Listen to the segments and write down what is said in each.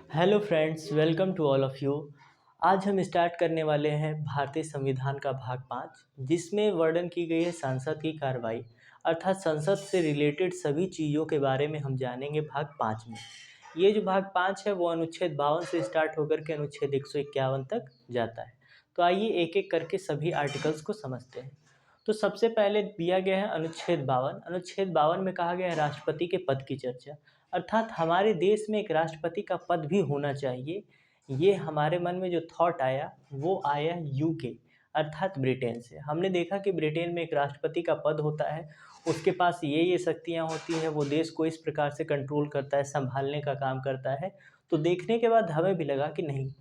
Hello friends, welcome to all of you. आज हम start करने वाले हैं भारतीय संविधान का भाग 5, जिसमें वर्णन की गई है संसद की कार्रवाई, अर्थात संसद से रिलेटेड सभी चीज़ों के बारे में हम जानेंगे भाग 5 में। ये जो भाग 5 है वो अनुच्छेद 52 से स्टार्ट होकर के अनुच्छेद 151 तक जाता है। तो आइए एक एक करके सभी आर्टिकल्स को समझते हैं। तो सबसे पहले दिया गया है अनुच्छेद 52। अनुच्छेद 52 में कहा गया है राष्ट्रपति के पद की चर्चा, अर्थात हमारे देश में एक राष्ट्रपति का पद भी होना चाहिए। ये हमारे मन में जो थॉट आया वो आया यूके अर्थात ब्रिटेन से। हमने देखा कि ब्रिटेन में एक राष्ट्रपति का पद होता है, उसके पास ये शक्तियाँ होती हैं, वो देश को इस प्रकार से कंट्रोल करता है, संभालने का काम करता है। तो देखने के बाद हमें भी लगा कि नहीं,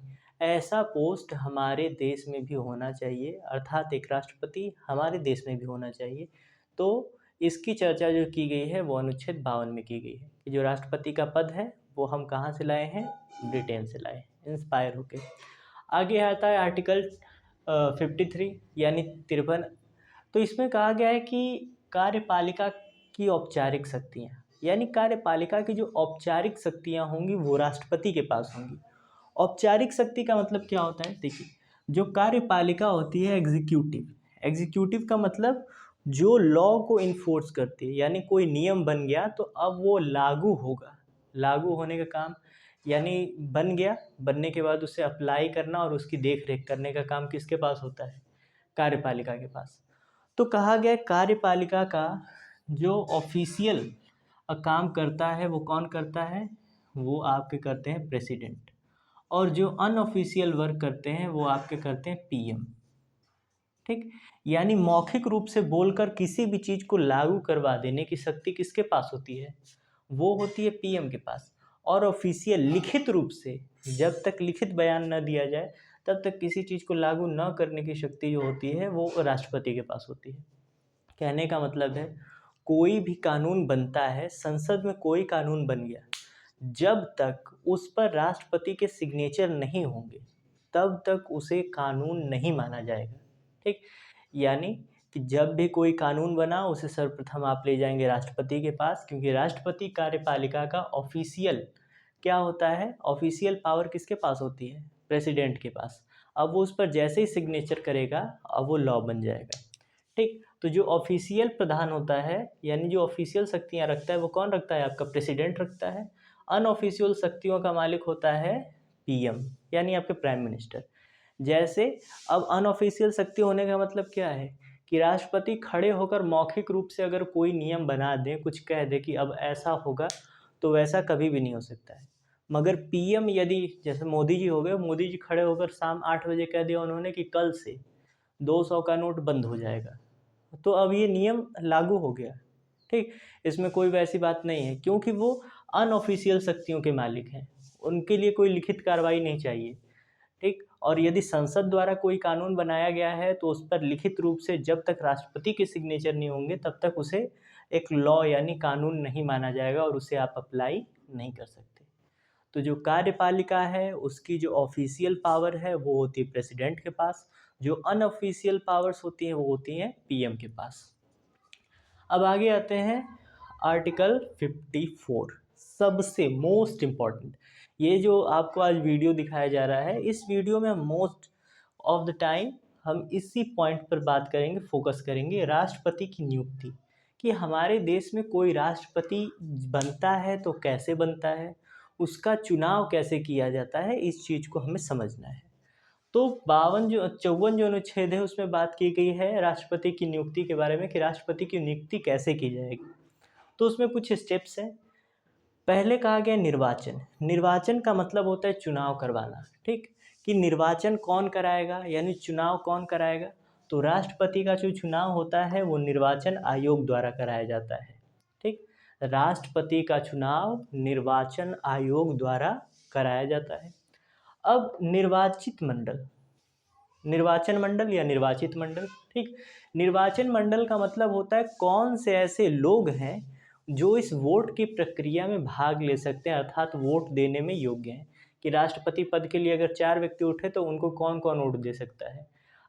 ऐसा पोस्ट हमारे देश में भी होना चाहिए, अर्थात एक राष्ट्रपति हमारे देश में भी होना चाहिए। तो इसकी चर्चा जो की गई है वो अनुच्छेद 52 में की गई है कि जो राष्ट्रपति का पद है वो हम कहाँ से लाए हैं, ब्रिटेन से लाए हैं, इंस्पायर होके। आगे आता है आर्टिकल 53 यानी 53। तो इसमें कहा गया है कि कार्यपालिका की औपचारिक शक्तियाँ, यानी कार्यपालिका की जो औपचारिक शक्तियाँ होंगी वो राष्ट्रपति के पास होंगी। औपचारिक शक्ति का मतलब क्या होता है, देखिए, जो कार्यपालिका होती है एग्जीक्यूटिव, एग्जीक्यूटिव का मतलब जो लॉ को इन्फोर्स करती है, यानी कोई नियम बन गया तो अब वो लागू होगा। लागू होने का काम, यानी बन गया, बनने के बाद उसे अप्लाई करना और उसकी देख रेख करने का काम किसके पास होता है, कार्यपालिका के पास। तो कहा गया कार्यपालिका का जो ऑफिशियल काम करता है वो कौन करता है, वो आपके करते हैं प्रेसिडेंट, और जो अनऑफिशियल वर्क करते हैं वो आपके करते हैं पीएम। ठीक, यानी मौखिक रूप से बोलकर किसी भी चीज़ को लागू करवा देने की शक्ति किसके पास होती है, वो होती है पीएम के पास। और ऑफिशियल लिखित रूप से, जब तक लिखित बयान न दिया जाए तब तक किसी चीज़ को लागू न करने की शक्ति जो होती है वो राष्ट्रपति के पास होती है। कहने का मतलब है, कोई भी कानून बनता है, संसद में कोई कानून बन गया, जब तक उस पर राष्ट्रपति के सिग्नेचर नहीं होंगे तब तक उसे कानून नहीं माना जाएगा। ठीक, यानी कि जब भी कोई कानून बना उसे सर्वप्रथम आप ले जाएंगे राष्ट्रपति के पास, क्योंकि राष्ट्रपति कार्यपालिका का ऑफिशियल क्या होता है, ऑफिशियल पावर किसके पास होती है, प्रेसिडेंट के पास। अब वो उस पर जैसे ही सिग्नेचर करेगा अब वो लॉ बन जाएगा। ठीक, तो जो ऑफिशियल प्रधान होता है, यानी जो ऑफिशियल शक्तियाँ रखता है वो कौन रखता है, आपका प्रेसिडेंट रखता है। अनऑफिशियल शक्तियों का मालिक होता है पीएम, यानी आपके प्राइम मिनिस्टर। जैसे अब अनऑफिशियल शक्ति होने का मतलब क्या है कि राष्ट्रपति खड़े होकर मौखिक रूप से अगर कोई नियम बना दें, कुछ कह दे कि अब ऐसा होगा, तो वैसा कभी भी नहीं हो सकता है। मगर पीएम यदि, जैसे मोदी जी हो गए, मोदी जी खड़े होकर शाम 8 बजे कह दिया उन्होंने कि कल से 200 का नोट बंद हो जाएगा, तो अब ये नियम लागू हो गया। ठीक, इसमें कोई वैसी बात नहीं है, क्योंकि वो अनऑफिशियल शक्तियों के मालिक हैं, उनके लिए कोई लिखित कार्रवाई नहीं चाहिए। ठीक, और यदि संसद द्वारा कोई कानून बनाया गया है तो उस पर लिखित रूप से जब तक राष्ट्रपति के सिग्नेचर नहीं होंगे तब तक उसे एक लॉ यानी कानून नहीं माना जाएगा और उसे आप अप्लाई नहीं कर सकते। तो जो कार्यपालिका है उसकी जो ऑफिशियल पावर है वो होती है प्रेसिडेंट के पास, जो अनऑफिशियल पावर्स होती हैं वो होती हैं पीएम के पास। अब आगे आते हैं आर्टिकल 54, सबसे मोस्ट इम्पॉर्टेंट। ये जो आपको आज वीडियो दिखाया जा रहा है, इस वीडियो में मोस्ट ऑफ द टाइम हम इसी पॉइंट पर बात करेंगे, फोकस करेंगे, राष्ट्रपति की नियुक्ति। कि हमारे देश में कोई राष्ट्रपति बनता है तो कैसे बनता है, उसका चुनाव कैसे किया जाता है, इस चीज़ को हमें समझना है। तो 54 जो अनुच्छेद है उसमें बात की गई है राष्ट्रपति की नियुक्ति के बारे में कि राष्ट्रपति की नियुक्ति कैसे की जाएगी। तो उसमें कुछ स्टेप्स हैं। पहले कहा गया निर्वाचन। निर्वाचन का मतलब होता है चुनाव करवाना। ठीक, कि निर्वाचन कौन कराएगा, यानी चुनाव कौन कराएगा। तो राष्ट्रपति का जो चुनाव होता है वो निर्वाचन आयोग द्वारा कराया जाता है। ठीक, राष्ट्रपति का चुनाव निर्वाचन आयोग द्वारा कराया जाता है। अब निर्वाचित मंडल, निर्वाचन मंडल या निर्वाचित मंडल। ठीक, निर्वाचन मंडल का मतलब होता है कौन से ऐसे लोग हैं जो इस वोट की प्रक्रिया में भाग ले सकते हैं, अर्थात वोट देने में योग्य हैं। कि राष्ट्रपति पद के लिए अगर 4 व्यक्ति उठे तो उनको कौन कौन वोट दे सकता है।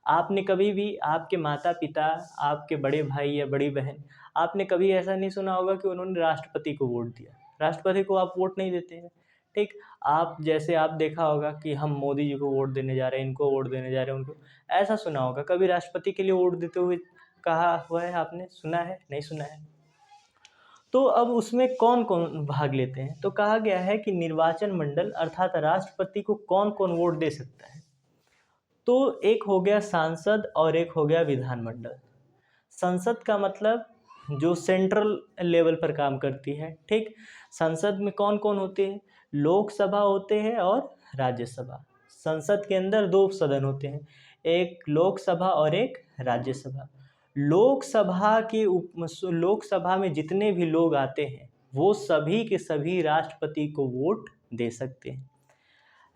आपने कभी भी, आपके माता पिता, आपके बड़े भाई या बड़ी बहन, आपने कभी ऐसा नहीं सुना होगा कि उन्होंने राष्ट्रपति को वोट दिया। राष्ट्रपति को आप वोट नहीं देते हैं। ठीक। आप जैसे आप देखा होगा कि हम मोदी जी को वोट देने जा रहे हैं, इनको वोट देने जा रहे हैं, उनको, ऐसा सुना होगा। कभी राष्ट्रपति के लिए वोट देते हुए कहा हुआ है आपने, सुना है? नहीं सुना है। तो अब उसमें कौन कौन भाग लेते हैं? तो कहा गया है कि निर्वाचन मंडल अर्थात राष्ट्रपति को कौन कौन वोट दे सकता है। तो एक हो गया सांसद और एक हो गया विधानमंडल। संसद का मतलब जो सेंट्रल लेवल पर काम करती है, ठीक। संसद में कौन कौन होते हैं? लोकसभा होते हैं और राज्यसभा। संसद के अंदर दो सदन होते हैं, एक लोकसभा और एक राज्यसभा। लोकसभा में जितने भी लोग आते हैं वो सभी के सभी राष्ट्रपति को वोट दे सकते हैं।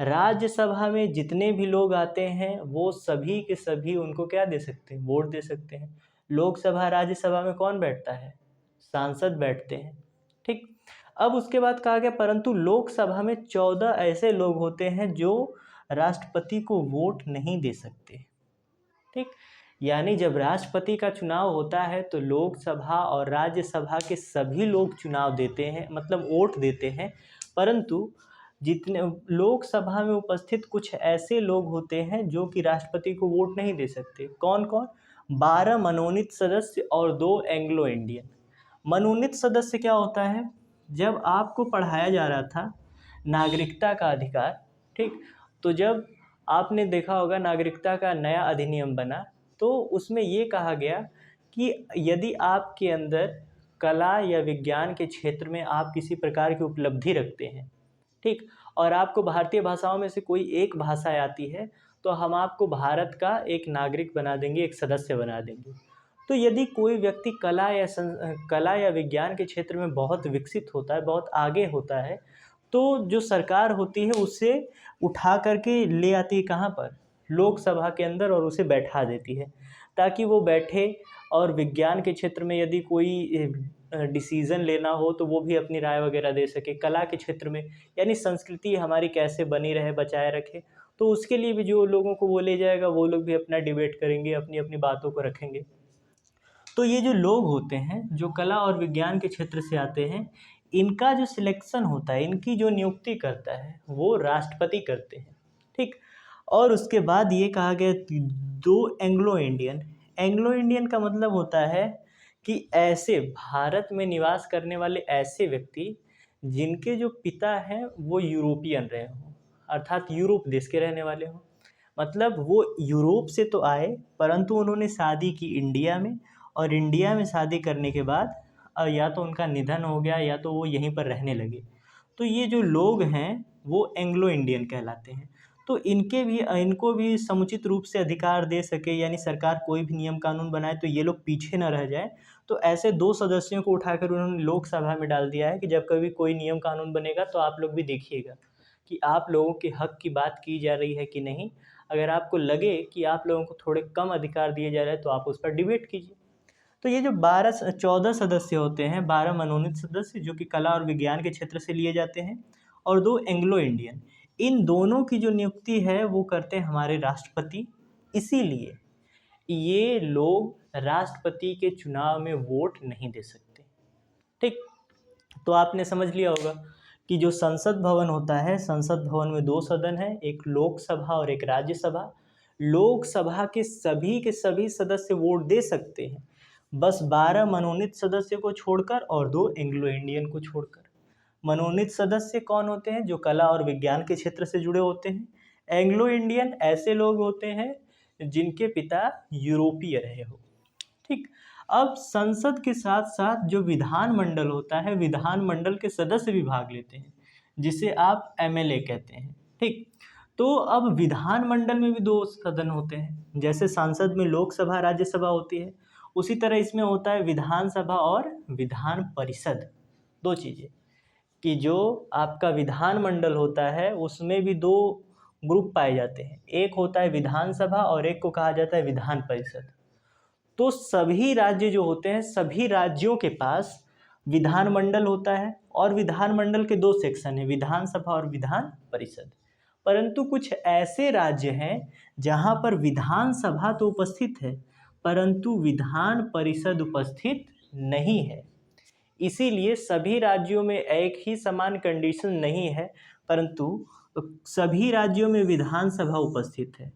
राज्यसभा में जितने भी लोग आते हैं वो सभी के सभी उनको क्या दे सकते हैं? वोट दे सकते हैं। लोकसभा राज्यसभा में कौन बैठता है? सांसद बैठते हैं, ठीक। अब उसके बाद कहा गया परंतु लोकसभा में 14 ऐसे लोग होते हैं जो राष्ट्रपति को वोट नहीं दे सकते, ठीक। यानी जब राष्ट्रपति का चुनाव होता है तो लोकसभा और राज्यसभा के सभी लोग चुनाव देते हैं, मतलब वोट देते हैं, परंतु जितने लोकसभा में उपस्थित कुछ ऐसे लोग होते हैं जो कि राष्ट्रपति को वोट नहीं दे सकते। कौन कौन? 12 मनोनीत सदस्य और 2 एंग्लो इंडियन। मनोनीत सदस्य क्या होता है? जब आपको पढ़ाया जा रहा था नागरिकता का अधिकार, ठीक, तो जब आपने देखा होगा नागरिकता का नया अधिनियम बना तो उसमें ये कहा गया कि यदि आपके अंदर कला या विज्ञान के क्षेत्र में आप किसी प्रकार की उपलब्धि रखते हैं, ठीक, और आपको भारतीय भाषाओं में से कोई एक भाषा आती है तो हम आपको भारत का एक नागरिक बना देंगे, एक सदस्य बना देंगे। तो यदि कोई व्यक्ति कला या विज्ञान के क्षेत्र में बहुत विकसित होता है, बहुत आगे होता है, तो जो सरकार होती है उसे उठा करके ले आती है कहाँ पर? लोकसभा के अंदर, और उसे बैठा देती है ताकि वो बैठे और विज्ञान के क्षेत्र में यदि कोई डिसीज़न लेना हो तो वो भी अपनी राय वगैरह दे सके। कला के क्षेत्र में यानी संस्कृति हमारी कैसे बनी रहे, बचाए रखे, तो उसके लिए भी जो लोगों को वो ले जाएगा वो लोग भी अपना डिबेट करेंगे, अपनी अपनी बातों को रखेंगे। तो ये जो लोग होते हैं जो कला और विज्ञान के क्षेत्र से आते हैं, इनका जो सिलेक्शन होता है, इनकी जो नियुक्ति करता है वो राष्ट्रपति करते हैं, ठीक। और उसके बाद ये कहा गया 2 एंग्लो इंडियन। एंग्लो इंडियन का मतलब होता है कि ऐसे भारत में निवास करने वाले ऐसे व्यक्ति जिनके जो पिता हैं वो यूरोपियन रहे हों, अर्थात यूरोप देश के रहने वाले हों। मतलब वो यूरोप से तो आए परंतु उन्होंने शादी की इंडिया में, और इंडिया में शादी करने के बाद या तो उनका निधन हो गया या तो वो यहीं पर रहने लगे। तो ये जो लोग हैं वो एंग्लो इंडियन कहलाते हैं। तो इनको भी समुचित रूप से अधिकार दे सके, यानी सरकार कोई भी नियम कानून बनाए तो ये लोग पीछे न रह जाए। तो ऐसे 2 सदस्यों को उठाकर उन्होंने लोकसभा में डाल दिया है कि जब कभी कोई नियम कानून बनेगा तो आप लोग भी देखिएगा कि आप लोगों के हक की बात की जा रही है कि नहीं। अगर आपको लगे कि आप लोगों को थोड़े कम अधिकार दिए जा रहे हैं तो आप उस पर डिबेट कीजिए। तो ये जो 14 सदस्य होते हैं, 12 मनोनीत सदस्य जो कि कला और विज्ञान के क्षेत्र से लिए जाते हैं, और 2 एंग्लो इंडियन, इन दोनों की जो नियुक्ति है वो करते हैं हमारे राष्ट्रपति। इसीलिए ये लोग राष्ट्रपति के चुनाव में वोट नहीं दे सकते, ठीक। तो आपने समझ लिया होगा कि जो संसद भवन होता है, संसद भवन में 2 सदन हैं, एक लोकसभा और एक राज्यसभा। लोकसभा के सभी सदस्य वोट दे सकते हैं, बस 12 मनोनीत सदस्य को छोड़कर और 2 एंग्लो इंडियन को छोड़कर। मनोनीत सदस्य कौन होते हैं? जो कला और विज्ञान के क्षेत्र से जुड़े होते हैं। एंग्लो इंडियन ऐसे लोग होते हैं जिनके पिता यूरोपीय रहे हो, ठीक। अब संसद के साथ साथ जो विधानमंडल होता है, विधानमंडल के सदस्य भी भाग लेते हैं, जिसे आप एमएलए कहते हैं, ठीक। तो अब विधानमंडल में भी 2 सदन होते हैं। जैसे सांसद में लोकसभा राज्यसभा होती है, उसी तरह इसमें होता है विधानसभा और विधान परिषद। 2 चीज़ें कि जो आपका विधानमंडल होता है उसमें भी 2 ग्रुप पाए जाते हैं, एक होता है विधानसभा और एक को कहा जाता है विधान परिषद। तो सभी राज्य जो होते हैं, सभी राज्यों के पास विधानमंडल होता है, और विधानमंडल के 2 सेक्शन हैं, विधानसभा और विधान परिषद। परंतु कुछ ऐसे राज्य हैं जहां पर विधानसभा तो उपस्थित है परंतु विधान परिषद उपस्थित नहीं है। इसीलिए सभी राज्यों में एक ही समान कंडीशन नहीं है, परंतु सभी राज्यों में विधानसभा उपस्थित है।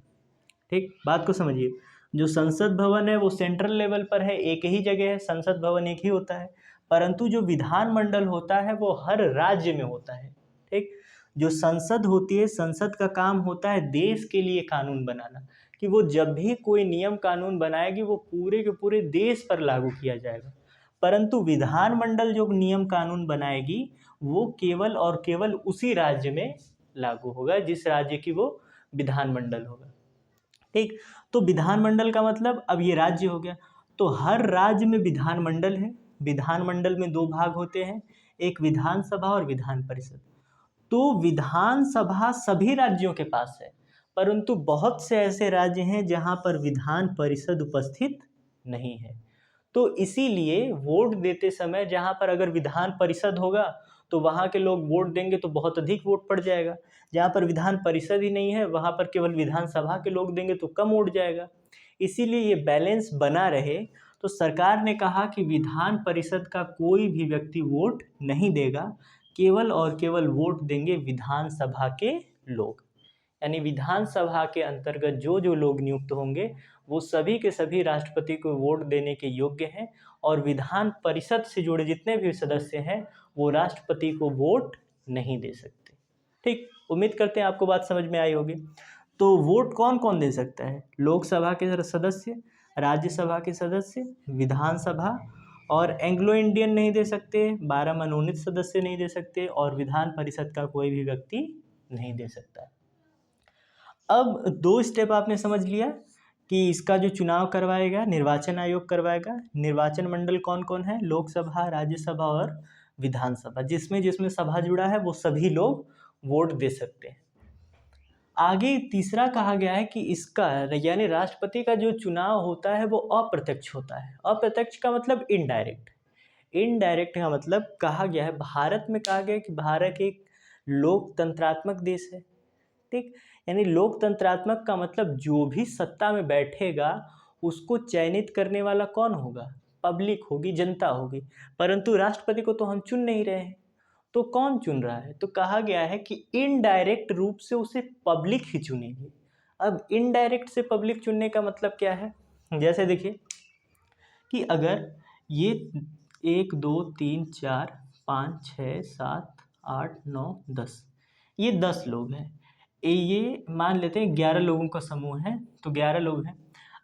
ठीक, बात को समझिए। जो संसद भवन है वो सेंट्रल लेवल पर है, एक ही जगह है, संसद भवन एक ही होता है। परंतु जो विधानमंडल होता है वो हर राज्य में होता है। ठीक, जो संसद होती है, संसद का काम होता है देश के लिए कानून बनाना, कि वो जब भी कोई नियम कानून बनाएगी वो पूरे के पूरे देश पर लागू किया जाएगा। परंतु विधानमंडल जो नियम कानून बनाएगी वो केवल और केवल उसी राज्य में लागू होगा जिस राज्य की वो विधानमंडल होगा। ठीक, तो विधानमंडल का मतलब अब ये राज्य हो गया, तो हर राज्य में विधानमंडल है। विधानमंडल में दो भाग होते हैं, एक विधानसभा और विधान परिषद। तो विधानसभा सभी राज्यों के पास है, परंतु बहुत से ऐसे राज्य हैं जहां पर विधान परिषद उपस्थित नहीं है। तो इसीलिए वोट देते समय जहाँ पर अगर विधान परिषद होगा तो वहाँ के लोग वोट देंगे तो बहुत अधिक वोट पड़ जाएगा। जहाँ पर विधान परिषद ही नहीं है वहाँ पर केवल विधानसभा के लोग देंगे तो कम वोट जाएगा। इसीलिए ये बैलेंस बना रहे तो सरकार ने कहा कि विधान परिषद का कोई भी व्यक्ति वोट नहीं देगा, केवल और केवल वोट देंगे विधानसभा के लोग। यानी विधानसभा के अंतर्गत जो जो लोग नियुक्त होंगे वो सभी के सभी राष्ट्रपति को वोट देने के योग्य हैं, और विधान परिषद से जुड़े जितने भी सदस्य हैं वो राष्ट्रपति को वोट नहीं दे सकते। ठीक, उम्मीद करते हैं आपको बात समझ में आई होगी। तो वोट कौन कौन दे सकता है? लोकसभा के सदस्य, राज्यसभा के सदस्य, विधानसभा, और एंग्लो इंडियन नहीं दे सकते, 12 मनोनीत सदस्य नहीं दे सकते, और विधान परिषद का कोई भी व्यक्ति नहीं दे सकता। अब दो स्टेप आपने समझ लिया कि इसका जो चुनाव करवाएगा निर्वाचन आयोग करवाएगा। निर्वाचन मंडल कौन कौन है? लोकसभा, राज्यसभा और विधानसभा। जिसमें जिसमें सभा जुड़ा है वो सभी लोग वोट दे सकते हैं। आगे तीसरा कहा गया है कि इसका यानी राष्ट्रपति का जो चुनाव होता है वो अप्रत्यक्ष होता है। अप्रत्यक्ष का मतलब इनडायरेक्ट। इनडायरेक्ट का मतलब कहा गया है, भारत में कहा गया है कि भारत एक लोकतंत्रात्मक देश है। ठीक, यानी लोकतंत्रात्मक का मतलब जो भी सत्ता में बैठेगा उसको चयनित करने वाला कौन होगा? पब्लिक होगी, जनता होगी। परंतु राष्ट्रपति को तो हम चुन नहीं रहे हैं, तो कौन चुन रहा है? तो कहा गया है कि इनडायरेक्ट रूप से उसे पब्लिक ही चुनेगी। अब इनडायरेक्ट से पब्लिक चुनने का मतलब क्या है? जैसे देखिए कि अगर ये 1 2 3 4 5 6 7 8 9 10, ये 10 लोग हैं। ये मान लेते हैं 11 लोगों का समूह है, तो 11 लोग हैं।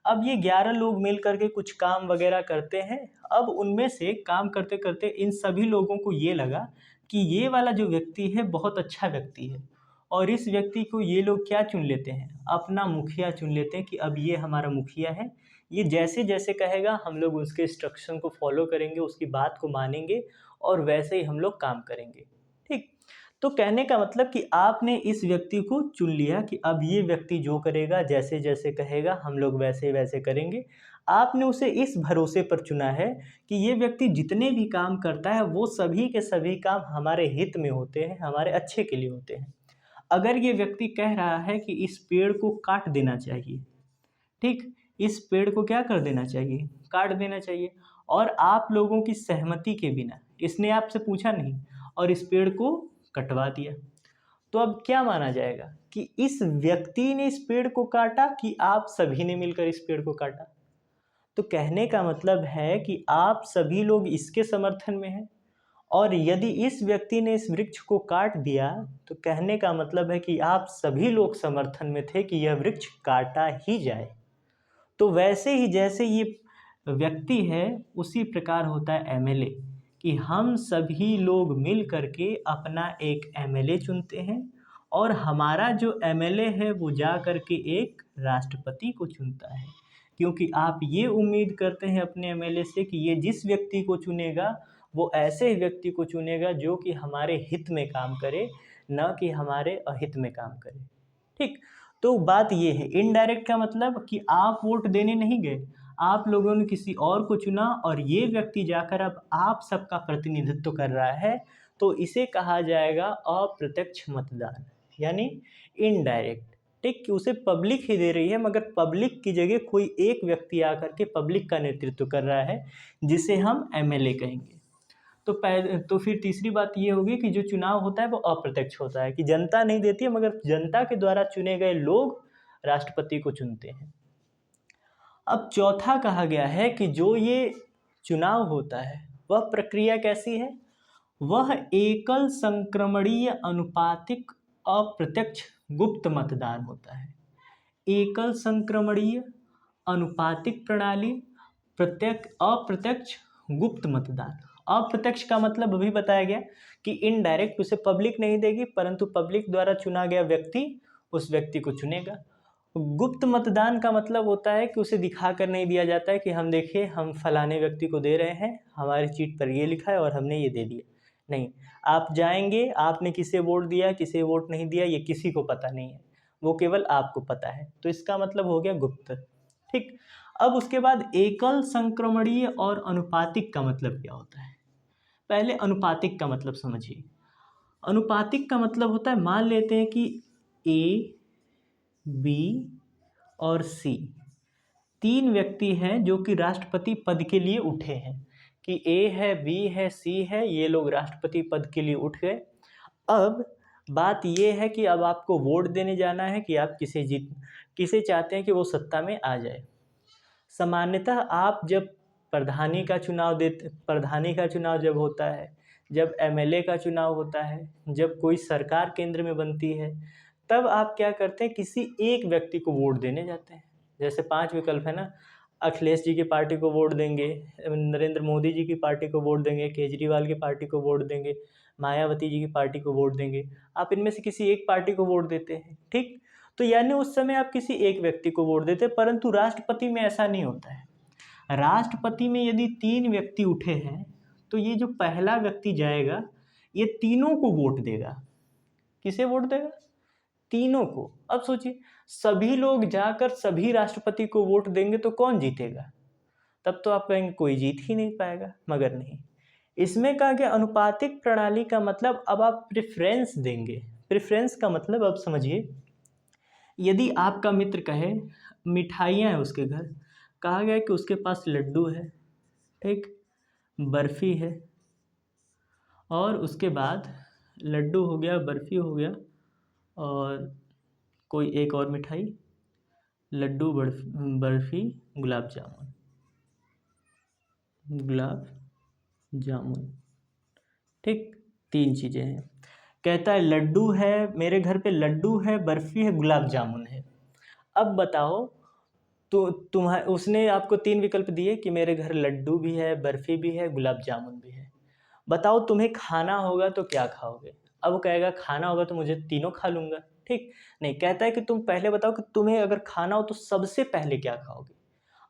अब ये 11 लोग मिल करके कुछ काम वगैरह करते हैं। अब उनमें से काम करते करते इन सभी लोगों को ये लगा कि ये वाला जो व्यक्ति है बहुत अच्छा व्यक्ति है, और इस व्यक्ति को ये लोग क्या चुन लेते हैं? अपना मुखिया चुन लेते हैं कि अब ये हमारा मुखिया है, ये जैसे जैसे कहेगा हम लोग उसके इंस्ट्रक्शन को फॉलो करेंगे, उसकी बात को मानेंगे और वैसे ही हम लोग काम करेंगे। ठीक, तो कहने का मतलब कि आपने इस व्यक्ति को चुन लिया कि अब ये व्यक्ति जो करेगा, जैसे जैसे कहेगा हम लोग वैसे वैसे करेंगे। आपने उसे इस भरोसे पर चुना है कि ये व्यक्ति जितने भी काम करता है वो सभी के सभी काम हमारे हित में होते हैं, हमारे अच्छे के लिए होते हैं। अगर ये व्यक्ति कह रहा है कि इस पेड़ को काट देना चाहिए, ठीक, इस पेड़ को क्या कर देना चाहिए? काट देना चाहिए, और आप लोगों की सहमति के बिना, इसने आपसे पूछा नहीं और इस पेड़ को कटवा दिया, तो अब क्या माना जाएगा कि इस व्यक्ति ने इस पेड़ को काटा कि आप सभी ने मिलकर इस पेड़ को काटा? तो कहने का मतलब है कि आप सभी लोग इसके समर्थन में हैं, और यदि इस व्यक्ति ने इस वृक्ष को काट दिया तो कहने का मतलब है कि आप सभी लोग समर्थन में थे कि यह वृक्ष काटा ही जाए। तो वैसे ही जैसे ये व्यक्ति है उसी प्रकार होता है एमएलए, कि हम सभी लोग मिल करके अपना एक एमएलए चुनते हैं, और हमारा जो एमएलए है वो जा कर के एक राष्ट्रपति को चुनता है, क्योंकि आप ये उम्मीद करते हैं अपने एमएलए से कि ये जिस व्यक्ति को चुनेगा वो ऐसे व्यक्ति को चुनेगा जो कि हमारे हित में काम करे, न कि हमारे अहित में काम करे। ठीक, तो बात ये है, इनडायरेक्ट का मतलब कि आप वोट देने नहीं गए, आप लोगों ने किसी और को चुना और ये व्यक्ति जाकर अब आप सबका प्रतिनिधित्व कर रहा है, तो इसे कहा जाएगा अप्रत्यक्ष मतदान, यानी इनडायरेक्ट। ठीक, कि उसे पब्लिक ही दे रही है, मगर पब्लिक की जगह कोई एक व्यक्ति आकर के पब्लिक का नेतृत्व कर रहा है, जिसे हम एमएलए कहेंगे। तो फिर तीसरी बात ये होगी कि जो चुनाव होता है वो अप्रत्यक्ष होता है, कि जनता नहीं देती है मगर जनता के द्वारा चुने गए लोग राष्ट्रपति को चुनते हैं। अब चौथा कहा गया है कि जो ये चुनाव होता है वह प्रक्रिया कैसी है, वह एकल संक्रमणीय अनुपातिक अप्रत्यक्ष गुप्त मतदान होता है। एकल संक्रमणीय अनुपातिक प्रणाली, प्रत्यक्ष अप्रत्यक्ष गुप्त मतदान। अप्रत्यक्ष का मतलब अभी बताया गया कि इनडायरेक्ट, उसे पब्लिक नहीं देगी परंतु पब्लिक द्वारा चुना गया व्यक्ति उस व्यक्ति को चुनेगा। गुप्त मतदान का मतलब होता है कि उसे दिखा कर नहीं दिया जाता है कि हम देखिए हम फलाने व्यक्ति को दे रहे हैं, हमारी चीट पर ये लिखा है और हमने ये दे दिया। नहीं, आप जाएंगे, आपने किसे वोट दिया किसे वोट नहीं दिया ये किसी को पता नहीं है, वो केवल आपको पता है, तो इसका मतलब हो गया गुप्त। ठीक। अब उसके बाद एकल संक्रमणीय और अनुपातिक का मतलब क्या होता है। पहले अनुपातिक का मतलब समझिए। अनुपातिक का मतलब होता है, मान लेते हैं कि ए, बी और सी तीन व्यक्ति हैं जो कि राष्ट्रपति पद के लिए उठे हैं, कि ए है, बी है, सी है, ये लोग राष्ट्रपति पद के लिए उठ गए। अब बात ये है कि अब आपको वोट देने जाना है कि आप किसे चाहते हैं कि वो सत्ता में आ जाए। सामान्यतः आप जब प्रधानी का चुनाव जब होता है, जब एमएलए का चुनाव होता है, जब कोई सरकार केंद्र में बनती है, तब आप क्या करते हैं, किसी एक व्यक्ति को वोट देने जाते हैं। जैसे 5 विकल्प है ना, अखिलेश जी की पार्टी को वोट देंगे, नरेंद्र मोदी जी की पार्टी को वोट देंगे, केजरीवाल की पार्टी को वोट देंगे, मायावती जी की पार्टी को वोट देंगे। आप इनमें से किसी एक पार्टी को वोट देते हैं। ठीक। तो यानी उस समय आप किसी एक व्यक्ति को वोट देते हैं, परंतु राष्ट्रपति में ऐसा नहीं होता है। राष्ट्रपति में यदि 3 व्यक्ति उठे हैं तो ये जो पहला व्यक्ति जाएगा ये तीनों को वोट देगा। किसे वोट देगा? तीनों को। अब सोचिए, सभी लोग जाकर सभी राष्ट्रपति को वोट देंगे तो कौन जीतेगा? तब तो आप कहेंगे कोई जीत ही नहीं पाएगा, मगर नहीं। इसमें कहा गया अनुपातिक प्रणाली का मतलब अब आप प्रेफरेंस देंगे। प्रेफरेंस का मतलब अब समझिए, यदि आपका मित्र कहे मिठाइयाँ हैं उसके घर, कहा गया कि उसके पास लड्डू है, ठीक, बर्फ़ी है, और उसके बाद लड्डू हो गया, बर्फ़ी हो गया, और कोई एक और मिठाई, लड्डू, बर्फ़ी, गुलाब जामुन, ठीक, 3 चीज़ें हैं। कहता है लड्डू है, मेरे घर पे लड्डू है, बर्फ़ी है, गुलाब जामुन है। अब बताओ, तो उसने आपको 3 विकल्प दिए कि मेरे घर लड्डू भी है, बर्फ़ी भी है, गुलाब जामुन भी है। बताओ तुम्हें खाना होगा तो क्या खाओगे? अब वो कहेगा खाना होगा तो मुझे तीनों खा लूँगा, ठीक? नहीं, कहता है कि तुम पहले बताओ कि तुम्हें अगर खाना हो तो सबसे पहले क्या खाओगे?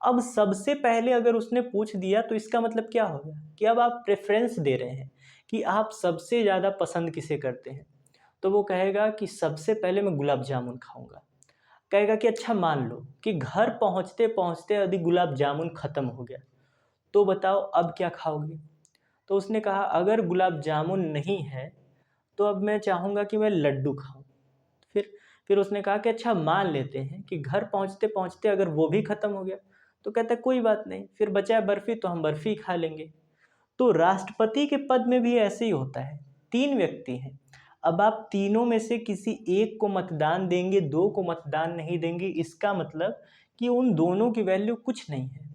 अब सबसे पहले अगर उसने पूछ दिया तो इसका मतलब क्या हो गया कि अब आप प्रेफ़रेंस दे रहे हैं कि आप सबसे ज़्यादा पसंद किसे करते हैं। तो वो कहेगा कि सबसे पहले मैं गुलाब जामुन खाऊँगा। कहेगा कि अच्छा मान लो कि घर पहुँचते-पहुँचते यदि गुलाब जामुन ख़त्म हो गया, तो बताओ अब क्या खाओगे? तो उसने कहा अगर गुलाब जामुन नहीं है, तो अब मैं चाहूँगा कि मैं लड्डू खाऊँ। फिर फिर उसने कहा कि अच्छा मान लेते हैं कि घर पहुँचते-पहुँचते अगर वो भी ख़त्म हो गया, तो कहता है कोई बात नहीं, फिर बचा है बर्फ़ी तो हम बर्फ़ी खा लेंगे। तो राष्ट्रपति के पद में भी ऐसे ही होता है, 3 व्यक्ति हैं। अब आप तीनों में से किसी एक को मतदान देंगे, 2 को मतदान नहीं देंगे, इसका मतलब कि उन दोनों की वैल्यू कुछ नहीं है,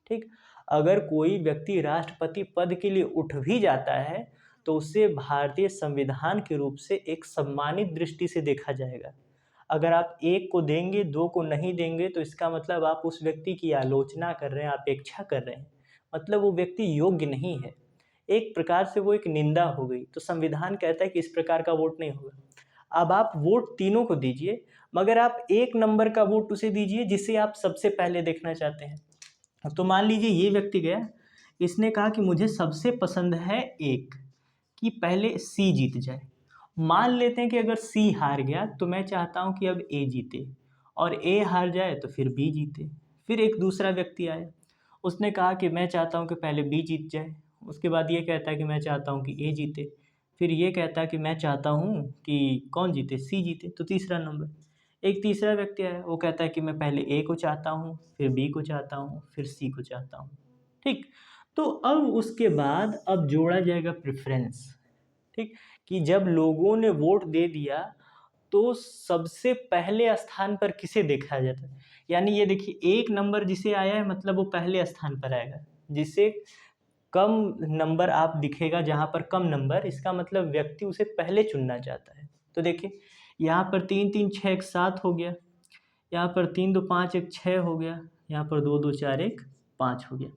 ठीक? अगर कोई व्यक्ति राष्ट्रपति पद के लिए उठ भी जाता है, तो उसे भारतीय संविधान के रूप से एक सम्मानित दृष्टि से देखा जाएगा। अगर आप 1 को देंगे, 2 को नहीं देंगे, तो इसका मतलब आप उस व्यक्ति की आलोचना कर रहे हैं, अपेक्षा कर रहे हैं। मतलब वो व्यक्ति योग्य नहीं है। एक प्रकार से वो एक निंदा हो गई। तो संविधान कहता है कि इस प्रकार का वोट नहीं होगा। अब आप वोट तीनों को दीजिए, मगर आप 1 नंबर का वोट उसे दीजिए जिसे आप सबसे पहले देखना चाहते हैं। तो मान लीजिए ये व्यक्ति गया, इसने कहा कि मुझे सबसे पसंद है 1, कि पहले सी जीत जाए। मान लेते हैं कि अगर सी हार गया तो मैं चाहता हूँ कि अब ए जीते, और ए हार जाए तो फिर बी जीते। फिर एक दूसरा व्यक्ति आया, उसने कहा कि मैं चाहता हूँ कि पहले बी जीत जाए। उसके बाद ये कहता है कि मैं चाहता हूँ कि ए जीते। फिर ये कहता है कि मैं चाहता हूँ कि कौन जीते, सी जीते। तो तीसरा नंबर, एक तीसरा व्यक्ति आया, वो कहता है कि मैं पहले ए को चाहता हूँ, फिर बी को चाहता हूँ, फिर सी को चाहता हूँ, ठीक। तो अब उसके बाद अब जोड़ा जाएगा प्रेफरेंस। ठीक, कि जब लोगों ने वोट दे दिया तो सबसे पहले स्थान पर किसे देखा जाता है। यानी ये देखिए, एक नंबर जिसे आया है मतलब वो पहले स्थान पर आएगा। जिसे कम नंबर आप दिखेगा, जहाँ पर कम नंबर, इसका मतलब व्यक्ति उसे पहले चुनना चाहता है। तो देखिए, यहाँ पर 3 3 6 1 7 हो गया, यहाँ पर 3 2 5 1 6 हो गया, यहाँ पर 2 2 4 1 5 हो गया।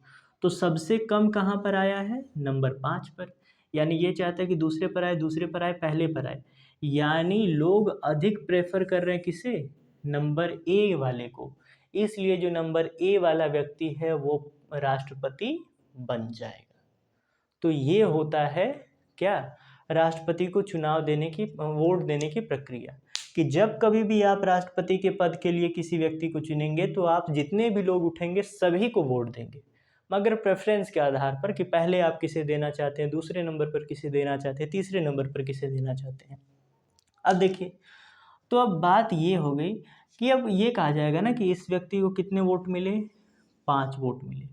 तो सबसे कम कहाँ पर आया है, नंबर 5 पर। यानी ये चाहता है कि दूसरे पर आए, दूसरे पर आए, पहले पर आए। यानी लोग अधिक प्रेफर कर रहे हैं किसे, नंबर ए वाले को। इसलिए जो नंबर ए वाला व्यक्ति है वो राष्ट्रपति बन जाएगा। तो ये होता है क्या, राष्ट्रपति को चुनाव देने की, वोट देने की प्रक्रिया। कि जब कभी भी आप राष्ट्रपति के पद के लिए किसी व्यक्ति को चुनेंगे तो आप जितने भी लोग उठेंगे सभी को वोट देंगे, मगर प्रेफरेंस के आधार पर कि पहले आप किसे देना चाहते हैं, दूसरे नंबर पर किसे देना चाहते हैं, तीसरे नंबर पर किसे देना चाहते हैं। अब देखिए, तो अब बात ये हो गई कि अब ये कहा जाएगा ना कि इस व्यक्ति को कितने वोट मिले, 5 वोट मिले,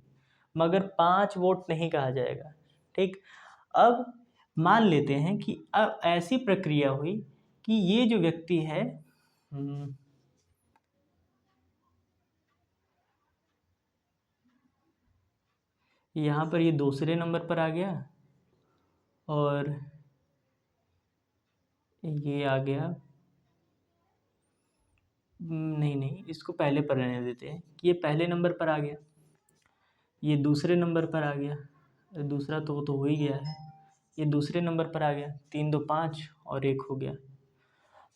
मगर 5 वोट नहीं कहा जाएगा। ठीक, अब मान लेते हैं कि अब ऐसी प्रक्रिया हुई कि ये जो व्यक्ति है, यहाँ पर ये दूसरे नंबर पर आ गया और ये आ गया, नहीं नहीं, इसको पहले पर रहने देते हैं कि ये पहले नंबर पर आ गया, ये दूसरे नंबर पर आ गया, दूसरा तो हो ही गया है, ये दूसरे नंबर पर आ गया, 3 2 5 और 1 हो गया।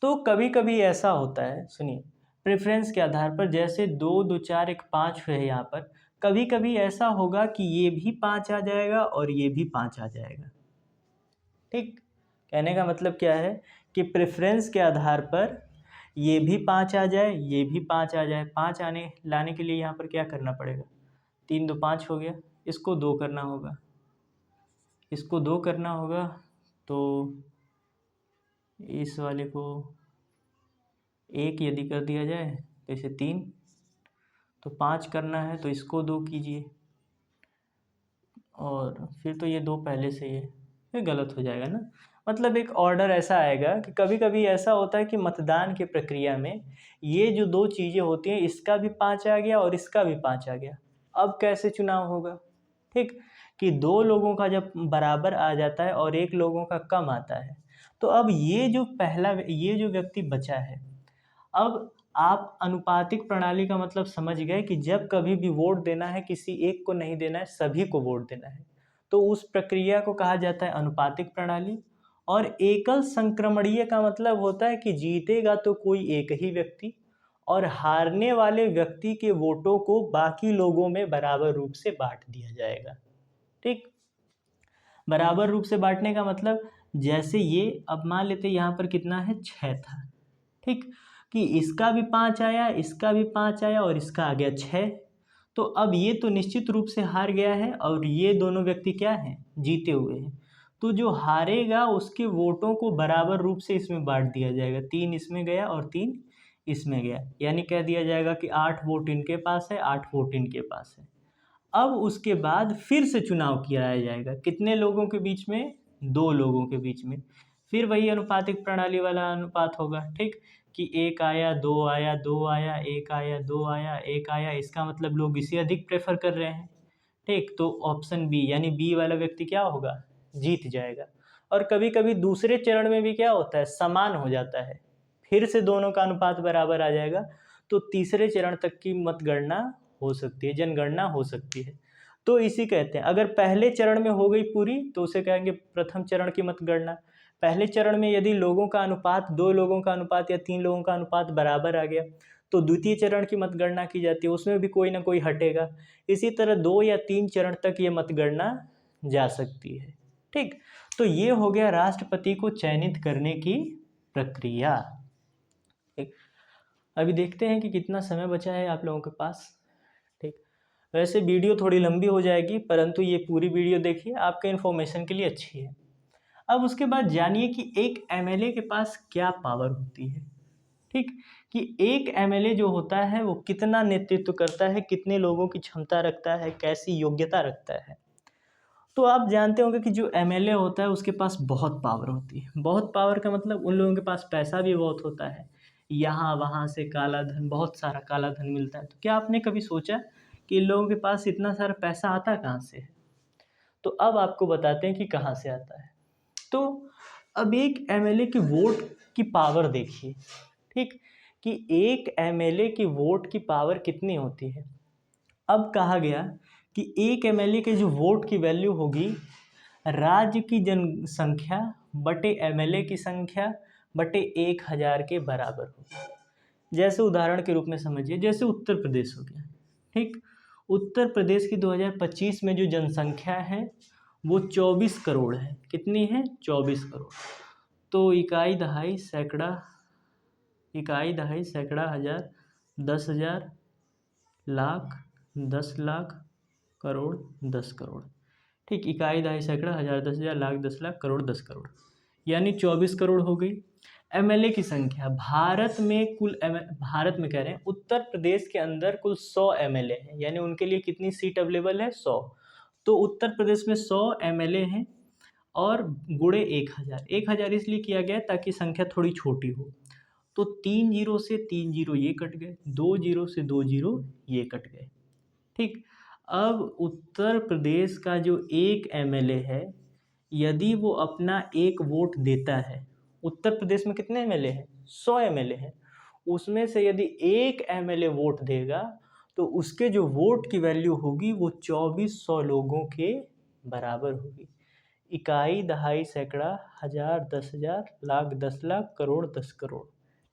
तो कभी कभी ऐसा होता है, सुनिए, प्रेफरेंस के आधार पर, जैसे 2 2 4 1 5 है यहाँ पर, कभी कभी ऐसा होगा कि ये भी 5 आ जाएगा और ये भी 5 आ जाएगा। ठीक, कहने का मतलब क्या है कि प्रेफरेंस के आधार पर ये भी 5 आ जाए, ये भी 5 आ जाए। 5 आने लाने के लिए यहाँ पर क्या करना पड़ेगा, 3 2 5 हो गया, इसको 2 करना होगा, इसको 2 करना होगा, तो इस वाले को 1 यदि कर दिया जाए तो इसे 3, तो 5 करना है तो इसको 2 कीजिए, और फिर तो ये 2 पहले से ही है, फिर गलत हो जाएगा ना। मतलब एक ऑर्डर ऐसा आएगा कि कभी कभी ऐसा होता है कि मतदान की प्रक्रिया में ये जो 2 चीज़ें होती हैं, इसका भी 5 आ गया और इसका भी 5 आ गया। अब कैसे चुनाव होगा, ठीक, कि 2 लोगों का जब बराबर आ जाता है और 1 लोगों का कम आता है, तो अब ये जो व्यक्ति बचा है, अब आप अनुपातिक प्रणाली का मतलब समझ गए कि जब कभी भी वोट देना है, किसी एक को नहीं देना है, सभी को वोट देना है। तो उस प्रक्रिया को कहा जाता है अनुपातिक प्रणाली। और एकल संक्रमणीय का मतलब होता है कि जीतेगा तो कोई एक ही व्यक्ति और हारने वाले व्यक्ति के वोटों को बाकी लोगों में बराबर रूप से बांट दिया जाएगा। ठीक, बराबर रूप से बांटने का मतलब, जैसे ये, अब मान लेते यहाँ पर कितना है, 6 था। ठीक, कि इसका भी 5 आया, इसका भी 5 आया और इसका आ गया 6। तो अब ये तो निश्चित रूप से हार गया है और ये दोनों व्यक्ति क्या हैं, जीते हुए हैं। तो जो हारेगा उसके वोटों को बराबर रूप से इसमें बांट दिया जाएगा, 3 इसमें गया और 3 इसमें गया। यानी कह दिया जाएगा कि 8 वोट इनके पास है, 8 वोट इनके पास है। अब उसके बाद फिर से चुनाव किया जाएगा, कितने लोगों के बीच में, 2 लोगों के बीच में। फिर वही अनुपातिक प्रणाली वाला अनुपात होगा। ठीक, कि 1 आया, 2 आया, 2 आया, 1 आया, 2 आया, 1 आया, इसका मतलब लोग इसे अधिक प्रेफर कर रहे हैं। ठीक, तो ऑप्शन बी यानी बी वाला व्यक्ति क्या होगा, जीत जाएगा। और कभी कभी दूसरे चरण में भी क्या होता है, समान हो जाता है, फिर से दोनों का अनुपात बराबर आ जाएगा। तो तीसरे चरण तक की मतगणना हो सकती है, जनगणना हो सकती है। तो इसी कहते हैं, अगर पहले चरण में हो गई पूरी तो उसे कहेंगे प्रथम चरण की मतगणना। पहले चरण में यदि लोगों का अनुपात, 2 लोगों का अनुपात या 3 लोगों का अनुपात बराबर आ गया तो द्वितीय चरण की मतगणना की जाती है, उसमें भी कोई ना कोई हटेगा। इसी तरह 2 या 3 चरण तक ये मतगणना जा सकती है। ठीक, तो ये हो गया राष्ट्रपति को चयनित करने की प्रक्रिया। ठीक, अभी देखते हैं कि कितना समय बचा है आप लोगों के पास। ठीक, वैसे वीडियो थोड़ी लंबी हो जाएगी, परंतु ये पूरी वीडियो देखिए, आपके इन्फॉर्मेशन के लिए अच्छी है। अब उसके बाद जानिए कि एक एमएलए के पास क्या पावर होती है। ठीक, कि एक एमएलए जो होता है वो कितना नेतृत्व करता है, कितने लोगों की क्षमता रखता है, कैसी योग्यता रखता है। तो आप जानते होंगे कि जो एमएलए होता है उसके पास बहुत पावर होती है। बहुत पावर का मतलब उन लोगों के पास पैसा भी बहुत होता है। यहाँ वहाँ से काला धन, बहुत सारा काला धन मिलता है। तो क्या आपने कभी सोचा कि इन लोगों के पास इतना सारा पैसा आता कहाँ से है? तो अब आपको बताते हैं कि कहाँ से आता है। तो अब एक एमएलए की वोट की पावर देखिए, ठीक, कि एक एमएलए की वोट की पावर कितनी होती है। अब कहा गया कि एक एमएलए के जो वोट की वैल्यू होगी राज्य की जनसंख्या बटे एमएलए की संख्या बटे 1000 के बराबर होगी। जैसे उदाहरण के रूप में समझिए, जैसे उत्तर प्रदेश हो गया, ठीक। उत्तर प्रदेश की 2025 में जो जनसंख्या है वो 24 करोड़ है। कितनी है? 24 करोड़। तो इकाई दहाई सैकड़ा, इकाई दहाई सैकड़ा हज़ार, 10,000, लाख, 10 लाख, करोड़, 10 करोड़, ठीक। इकाई दहाई सैकड़ा हज़ार, 10,000, लाख, 10 लाख, करोड़, 10 करोड़, यानी 24 करोड़ हो गई। एमएलए की संख्या भारत में भारत में कह रहे हैं उत्तर प्रदेश के अंदर कुल 100 एमएलए हैं, यानी उनके लिए कितनी सीट अवेलेबल है? 100। तो उत्तर प्रदेश में 100 एमएलए हैं और गुणे 1000। 1000 इसलिए किया गया ताकि संख्या थोड़ी छोटी हो। तो 3 जीरो से 3 जीरो ये कट गए, 2 जीरो से 2 जीरो ये कट गए, ठीक। अब उत्तर प्रदेश का जो एक एमएलए है, यदि वो अपना एक वोट देता है, उत्तर प्रदेश में कितने एमएलए हैं? 100 एमएलए हैं। उसमें से यदि एक एमएलए वोट देगा तो उसके जो वोट की वैल्यू होगी वो 2400 लोगों के बराबर होगी। इकाई दहाई सैकड़ा हज़ार, 10,000, लाख, 10 लाख, करोड़, 10 करोड़,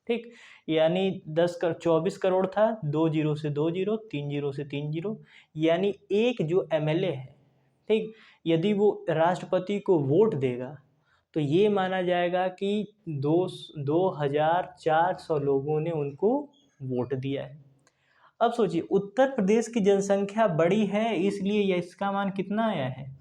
ठीक। यानी 24 करोड़ था, 2 जीरो से 2 जीरो, 3 जीरो से 3 जीरो, यानी एक जो एमएलए है, ठीक, यदि वो राष्ट्रपति को वोट देगा तो ये माना जाएगा कि 2400 लोगों ने उनको वोट दिया है। अब सोचिए उत्तर प्रदेश की जनसंख्या बड़ी है इसलिए यह इसका मान कितना आया है?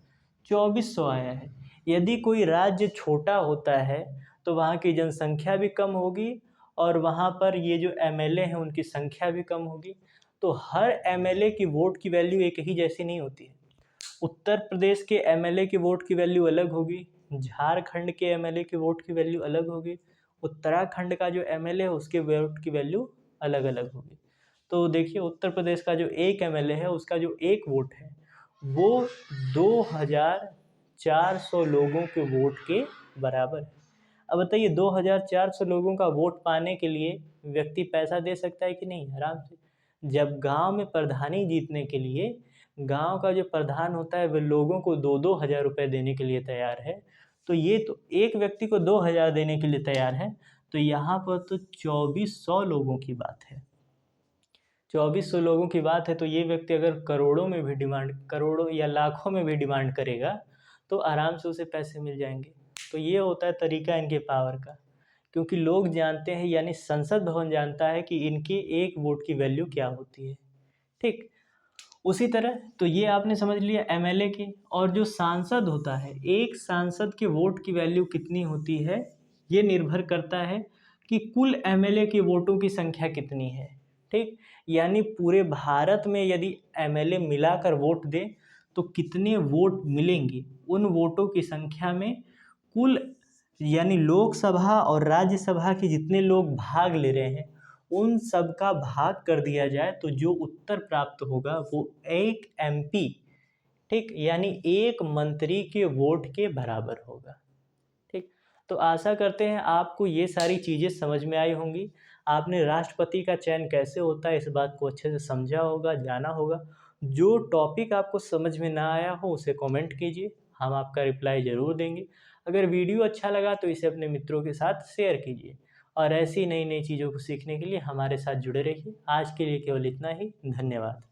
2400 आया है। यदि कोई राज्य छोटा होता है तो वहाँ की जनसंख्या भी कम होगी और वहाँ पर ये जो एमएलए हैं उनकी संख्या भी कम होगी। तो हर एमएलए की वोट की वैल्यू एक ही जैसी नहीं होती है। उत्तर प्रदेश के एमएलए की वोट की वैल्यू अलग होगी, झारखंड के एमएलए की वोट की वैल्यू अलग होगी, उत्तराखंड का जो एमएलए है उसके वोट की वैल्यू अलग अलग होगी। तो देखिए उत्तर प्रदेश का जो एक एमएलए है उसका जो एक वोट है वो 2400 लोगों के वोट के बराबर है। अब बताइए 2400 लोगों का वोट पाने के लिए व्यक्ति पैसा दे सकता है कि नहीं? आराम से। जब गांव में प्रधानी जीतने के लिए गांव का जो प्रधान होता है वह लोगों को 2-2 हज़ार रुपये देने के लिए तैयार है, तो ये तो एक व्यक्ति को 2000 देने के लिए तैयार है, तो यहाँ पर तो 2400 लोगों की बात है। 2400 लोगों की बात है तो ये व्यक्ति अगर करोड़ों में भी डिमांड, करोड़ों या लाखों में भी डिमांड करेगा तो आराम से उसे पैसे मिल जाएंगे। तो ये होता है तरीका इनके पावर का, क्योंकि लोग जानते हैं, यानी संसद भवन जानता है कि इनके एक वोट की वैल्यू क्या होती है, ठीक। उसी तरह तो ये आपने समझ लिया एमएलए की। और जो सांसद होता है, एक सांसद के वोट की वैल्यू कितनी होती है ये निर्भर करता है कि कुल एमएलए के वोटों की संख्या कितनी है, ठीक। यानी पूरे भारत में यदि एमएलए मिलाकर वोट दे तो कितने वोट मिलेंगे, उन वोटों की संख्या में कुल, यानी लोकसभा और राज्यसभा के जितने लोग भाग ले रहे हैं उन सब का भाग कर दिया जाए तो जो उत्तर प्राप्त होगा वो एक एमपी, ठीक, यानी एक मंत्री के वोट के बराबर होगा, ठीक। तो आशा करते हैं आपको ये सारी चीज़ें समझ में आई होंगी। आपने राष्ट्रपति का चयन कैसे होता है इस बात को अच्छे से समझा होगा, जाना होगा। जो टॉपिक आपको समझ में ना आया हो उसे कमेंट कीजिए, हम आपका रिप्लाई ज़रूर देंगे। अगर वीडियो अच्छा लगा तो इसे अपने मित्रों के साथ शेयर कीजिए और ऐसी नई नई चीज़ों को सीखने के लिए हमारे साथ जुड़े रहिए। आज के लिए केवल इतना ही, धन्यवाद।